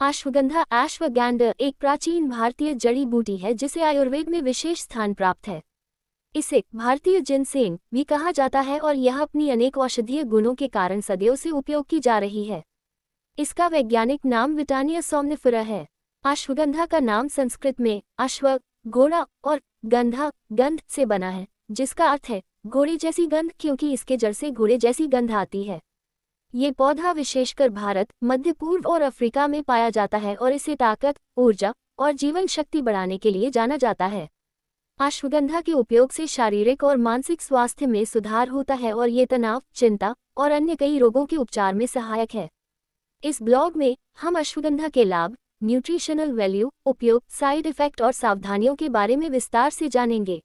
अश्वगंधा अश्वगंधा एक प्राचीन भारतीय जड़ी बूटी है जिसे आयुर्वेद में विशेष स्थान प्राप्त है। इसे भारतीय जिनसेंग भी कहा जाता है और यह अपनी अनेक औषधीय गुणों के कारण सदियों से उपयोग की जा रही है। इसका वैज्ञानिक नाम विटानिया सोमनिफेरा है। अश्वगंधा का नाम संस्कृत में अश्व घोड़ा और गंधा गंध से बना है, जिसका अर्थ है घोड़े जैसी गंध, क्योंकि इसके जड़ से घोड़े जैसी गंध आती है। ये पौधा विशेषकर भारत, मध्य पूर्व और अफ्रीका में पाया जाता है और इसे ताकत, ऊर्जा और जीवन शक्ति बढ़ाने के लिए जाना जाता है। अश्वगंधा के उपयोग से शारीरिक और मानसिक स्वास्थ्य में सुधार होता है और ये तनाव, चिंता और अन्य कई रोगों के उपचार में सहायक है। इस ब्लॉग में हम अश्वगंधा के लाभ, न्यूट्रिशनल वैल्यू, उपयोग, साइड इफेक्ट और सावधानियों के बारे में विस्तार से जानेंगे।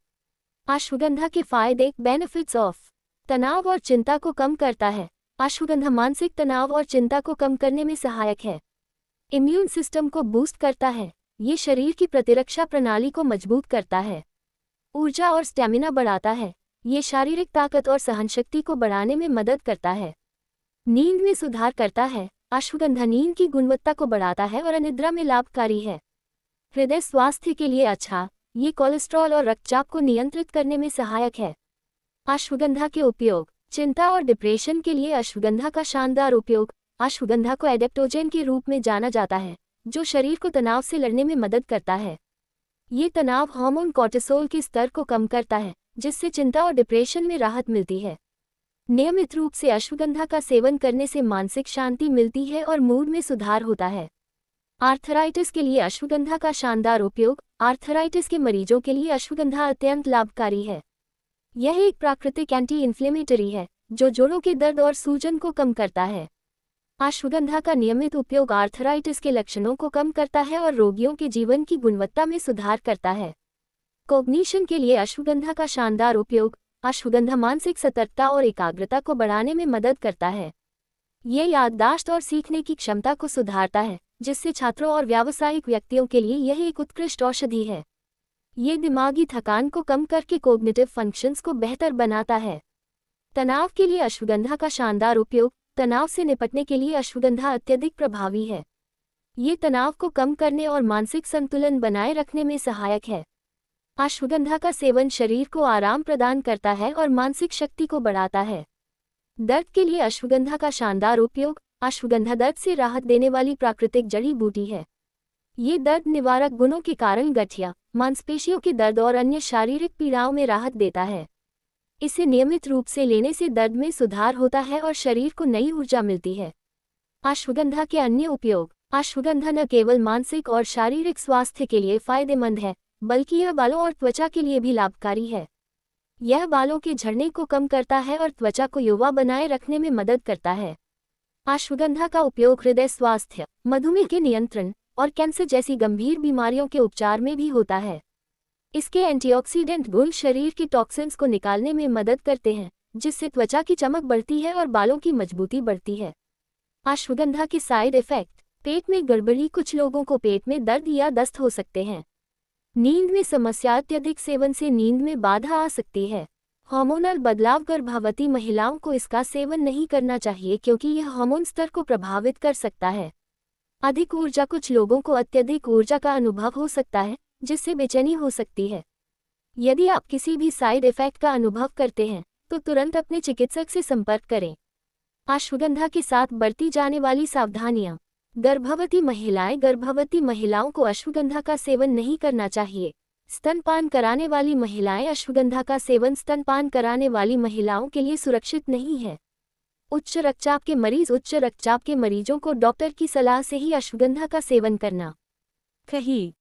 अश्वगंधा के फायदे, बेनिफिट्स ऑफ। तनाव और चिंता को कम करता है। अश्वगंधा मानसिक तनाव और चिंता को कम करने में सहायक है। इम्यून सिस्टम को बूस्ट करता है। ये शरीर की प्रतिरक्षा प्रणाली को मजबूत करता है। ऊर्जा और स्टैमिना बढ़ाता है। ये शारीरिक ताकत और सहनशक्ति को बढ़ाने में मदद करता है। नींद में सुधार करता है। अश्वगंधा नींद की गुणवत्ता को बढ़ाता है और अनिद्रा में लाभकारी है। हृदय स्वास्थ्य के लिए अच्छा। ये कोलेस्ट्रॉल और रक्तचाप को नियंत्रित करने में सहायक है। अश्वगंधा के उपयोग, चिंता और डिप्रेशन के लिए अश्वगंधा का शानदार उपयोग। अश्वगंधा को एडेप्टोजेन के रूप में जाना जाता है, जो शरीर को तनाव से लड़ने में मदद करता है। ये तनाव हार्मोन कोर्टिसोल के स्तर को कम करता है, जिससे चिंता और डिप्रेशन में राहत मिलती है। नियमित रूप से अश्वगंधा का सेवन करने से मानसिक शांति मिलती है और मूड में सुधार होता है। आर्थराइटिस के लिए अश्वगंधा का शानदार उपयोग। आर्थराइटिस के मरीजों के लिए अश्वगंधा अत्यंत लाभकारी है। यह एक प्राकृतिक एंटी इन्फ्लेमेटरी है, जो जोड़ों के दर्द और सूजन को कम करता है। अश्वगंधा का नियमित उपयोग आर्थराइटिस के लक्षणों को कम करता है और रोगियों के जीवन की गुणवत्ता में सुधार करता है। कॉग्निशन के लिए अश्वगंधा का शानदार उपयोग। अश्वगंधा मानसिक सतर्कता और एकाग्रता को बढ़ाने में मदद करता है। यह याददाश्त और सीखने की क्षमता को सुधारता है, जिससे छात्रों और व्यावसायिक व्यक्तियों के लिए यह एक उत्कृष्ट औषधि है। ये दिमागी थकान को कम करके कॉग्निटिव फंक्शंस को बेहतर बनाता है। तनाव के लिए अश्वगंधा का शानदार उपयोग। तनाव से निपटने के लिए अश्वगंधा अत्यधिक प्रभावी है। ये तनाव को कम करने और मानसिक संतुलन बनाए रखने में सहायक है। अश्वगंधा का सेवन शरीर को आराम प्रदान करता है और मानसिक शक्ति को बढ़ाता है। दर्द के लिए अश्वगंधा का शानदार उपयोग। अश्वगंधा दर्द से राहत देने वाली प्राकृतिक जड़ी बूटी है। ये दर्द निवारक गुणों के कारण गठिया, मांसपेशियों के दर्द और अन्य शारीरिक पीड़ाओं में राहत देता है। इसे नियमित रूप से लेने से दर्द में सुधार होता है और शरीर को नई ऊर्जा मिलती है। अश्वगंधा के अन्य उपयोग। अश्वगंधा न केवल मानसिक और शारीरिक स्वास्थ्य के लिए फायदेमंद है, बल्कि यह बालों और त्वचा के लिए भी लाभकारी है। यह बालों के झड़ने को कम करता है और त्वचा को युवा बनाए रखने में मदद करता है। अश्वगंधा का उपयोग हृदय स्वास्थ्य, मधुमेह के नियंत्रण और कैंसर जैसी गंभीर बीमारियों के उपचार में भी होता है। इसके एंटीऑक्सीडेंट गुण शरीर की टॉक्सिन्स को निकालने में मदद करते हैं, जिससे त्वचा की चमक बढ़ती है और बालों की मजबूती बढ़ती है। अश्वगंधा के साइड इफेक्ट। पेट में गड़बड़ी। कुछ लोगों को पेट में दर्द या दस्त हो सकते हैं। नींद में समस्या। अत्यधिक सेवन से नींद में बाधा आ सकती है। हार्मोनल बदलाव। गर्भवती महिलाओं को इसका सेवन नहीं करना चाहिए, क्योंकि यह हार्मोन स्तर को प्रभावित कर सकता है। अधिक ऊर्जा। कुछ लोगों को अत्यधिक ऊर्जा का अनुभव हो सकता है, जिससे बेचैनी हो सकती है। यदि आप किसी भी साइड इफेक्ट का अनुभव करते हैं, तो तुरंत अपने चिकित्सक से संपर्क करें। अश्वगंधा के साथ बरती जाने वाली सावधानियां। गर्भवती महिलाएं। गर्भवती महिलाओं को अश्वगंधा का सेवन नहीं करना चाहिए। स्तनपान कराने वाली महिलाएं। अश्वगंधा का सेवन स्तनपान कराने वाली महिलाओं के लिए सुरक्षित नहीं है। उच्च रक्तचाप के मरीज। उच्च रक्तचाप के मरीजों को डॉक्टर की सलाह से ही अश्वगंधा का सेवन करना चाहिए।